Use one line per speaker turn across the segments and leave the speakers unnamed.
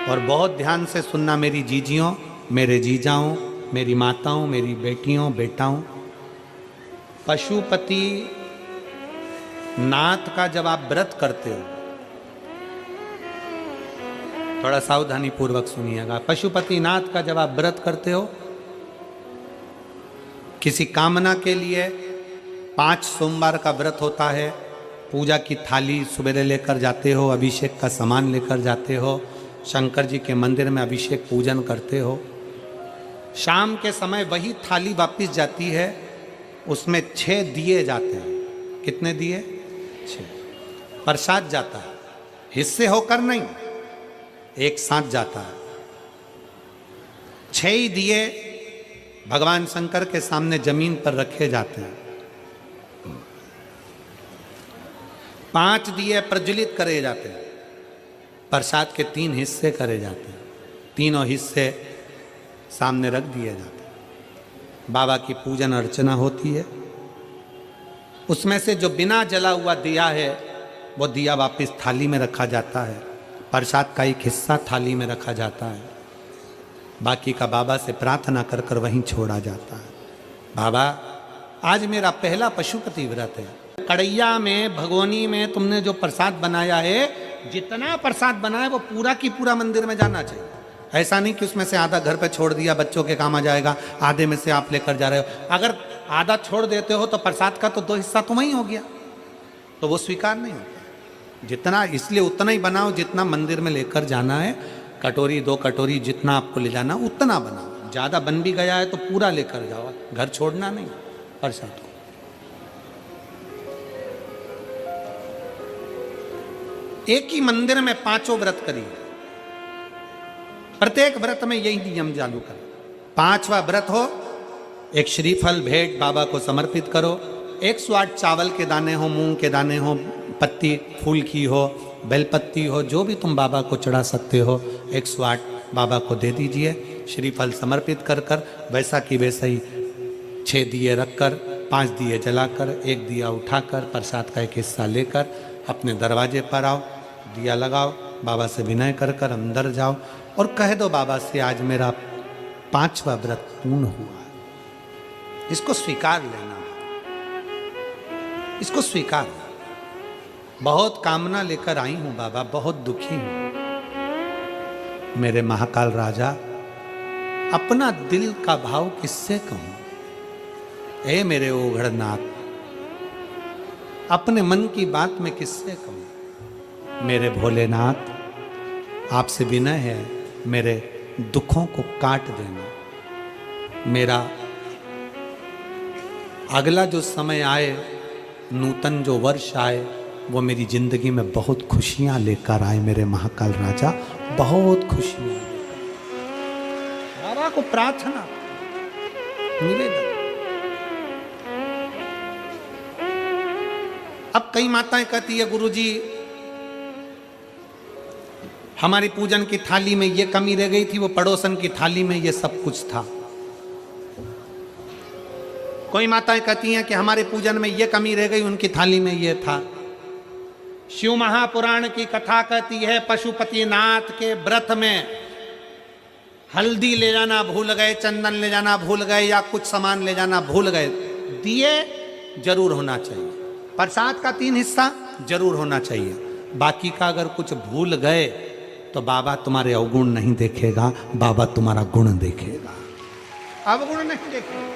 और बहुत ध्यान से सुनना मेरी जीजियों, मेरे जीजाओं, मेरी माताओं, मेरी बेटियों, बेटाओं। पशुपति नाथ का जब आप व्रत करते हो, थोड़ा सावधानी पूर्वक सुनिएगा। पशुपति नाथ का जब आप व्रत करते हो, किसी कामना के लिए 5 सोमवार का व्रत होता है, पूजा की थाली सुबह लेकर जाते हो, अभिषेक का सामान लेकर जाते हो, शंकर जी के मंदिर में अभिषेक पूजन करते हो। शाम के समय वही थाली वापस जाती है, उसमें 6 दिए जाते हैं। कितने दिए? 6। प्रसाद जाता है, हिस्से होकर नहीं, एक साथ जाता है। 6 ही दिए भगवान शंकर के सामने जमीन पर रखे जाते हैं। 5 दिए प्रज्वलित करे जाते हैं। प्रसाद के 3 हिस्से करे जाते हैं, तीनों हिस्से सामने रख दिए जाते हैं। बाबा की पूजन अर्चना होती है। उसमें से जो बिना जला हुआ दिया है, वो दिया वापस थाली में रखा जाता है। प्रसाद का एक हिस्सा थाली में रखा जाता है, बाकी का बाबा से प्रार्थना कर कर वहीं छोड़ा जाता है। बाबा, आज मेरा पहला पशुपति व्रत है। कड़ैया में, भगोनी में तुमने जो प्रसाद बनाया है, जितना प्रसाद बनाया वो पूरा की पूरा मंदिर में जाना चाहिए। ऐसा नहीं कि उसमें से आधा घर पे छोड़ दिया, बच्चों के काम आ जाएगा, आधे में से आप लेकर जा रहे हो। अगर आधा छोड़ देते हो तो प्रसाद का तो 2 हिस्सा तो वहीं हो गया, तो वो स्वीकार नहीं होता। जितना, इसलिए उतना ही बनाओ जितना मंदिर में लेकर जाना है। कटोरी 2 कटोरी जितना आपको ले जाना उतना बनाओ। ज़्यादा बन भी गया है तो पूरा लेकर जाओ, घर छोड़ना नहीं प्रसाद को। एक ही मंदिर में 5 व्रत करिए, प्रत्येक व्रत में यही नियम चालू करो। 5वां व्रत हो, एक श्रीफल भेंट बाबा को समर्पित करो। 108 चावल के दाने हो, मूंग के दाने हो, पत्ती फूल की हो, बेलपत्ती हो, जो भी तुम बाबा को चढ़ा सकते हो, 108 बाबा को दे दीजिए। श्रीफल समर्पित कर कर वैसा की वैसा ही 6 दिए रखकर, 5 दिए जलाकर, 1 दिया उठाकर, प्रसाद का एक हिस्सा लेकर अपने दरवाजे पर आओ, दिया लगाओ, बाबा से विनय कर कर अंदर जाओ और कह दो बाबा से, आज मेरा 5वां व्रत पूर्ण हुआ है। इसको स्वीकार लेना, इसको स्वीकार। बहुत कामना लेकर आई हूं बाबा, बहुत दुखी हूं। मेरे महाकाल राजा, अपना दिल का भाव किससे कहूं? ए मेरे ओघड़नाथ, अपने मन की बात में किससे कहूं? मेरे भोलेनाथ, आपसे विनय है, मेरे दुखों को काट देना। मेरा अगला जो समय आए, नूतन जो वर्ष आए, वो मेरी जिंदगी में बहुत खुशियां लेकर आए। मेरे महाकाल राजा, बहुत खुशियां। बाबा को प्रार्थना, निवेदन। अब कई माताएं कहती है, गुरुजी हमारी पूजन की थाली में ये कमी रह गई थी, वो पड़ोसन की थाली में ये सब कुछ था। कोई माताएं कहती हैं कि हमारे पूजन में ये कमी रह गई, उनकी थाली में ये था। शिव महापुराण की कथा कहती है, पशुपति नाथ के व्रत में हल्दी ले जाना भूल गए, चंदन ले जाना भूल गए, या कुछ सामान ले जाना भूल गए, दिए जरूर होना चाहिए। प्रसाद का 3 हिस्सा जरूर होना चाहिए। बाकी का अगर कुछ भूल गए तो बाबा तुम्हारे अवगुण नहीं देखेगा, बाबा तुम्हारा गुण देखेगा, अवगुण नहीं देखेगा।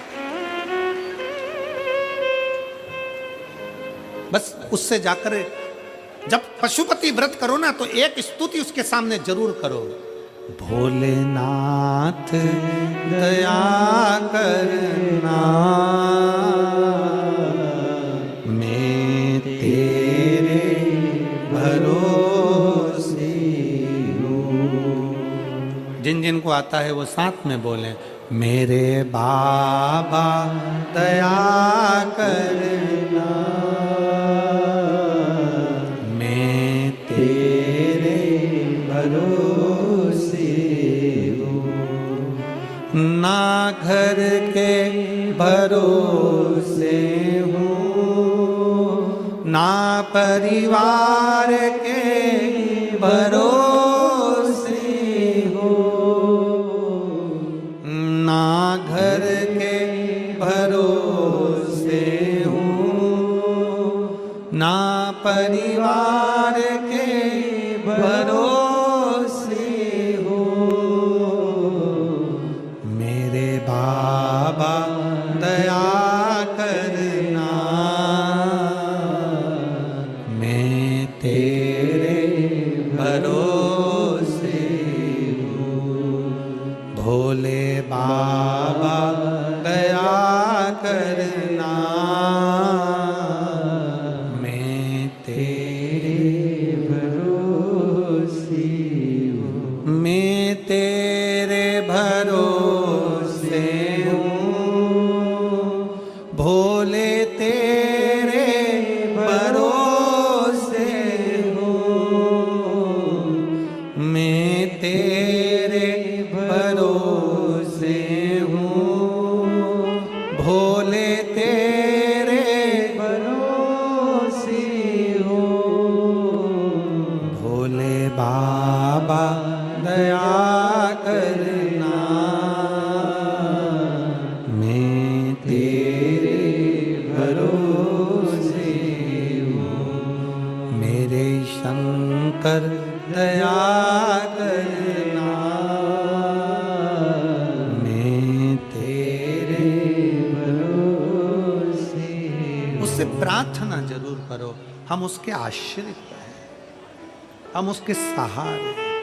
बस उससे जाकर जब पशुपति व्रत करो ना, तो एक स्तुति उसके सामने जरूर करो। भोलेनाथ दया करना, मैं तेरे भरोसे हूँ। जिन जिन को आता है वो साथ में बोले, मेरे बाबा दया करना, मैं तेरे भरोसे हूँ। ना घर के भरोसे हूँ, ना परिवार के भरोसे भोले बाबा दया करना, मैं तेरे भरोसे हूँ, मैं तेरे भरोसे हूँ, भोले तेरे भरोसे हूँ, मैं तेरे भरोसे हूँ, भोले तेरे भरोसे हूँ, भोले बाबा दया करना, मैं तेरे भरोसे हूँ, मेरे शंकर दया करना, मैं तेरे भरोसे। उससे प्रार्थना जरूर करो, हम उसके आश्रित हैं, हम उसके सहारे हैं।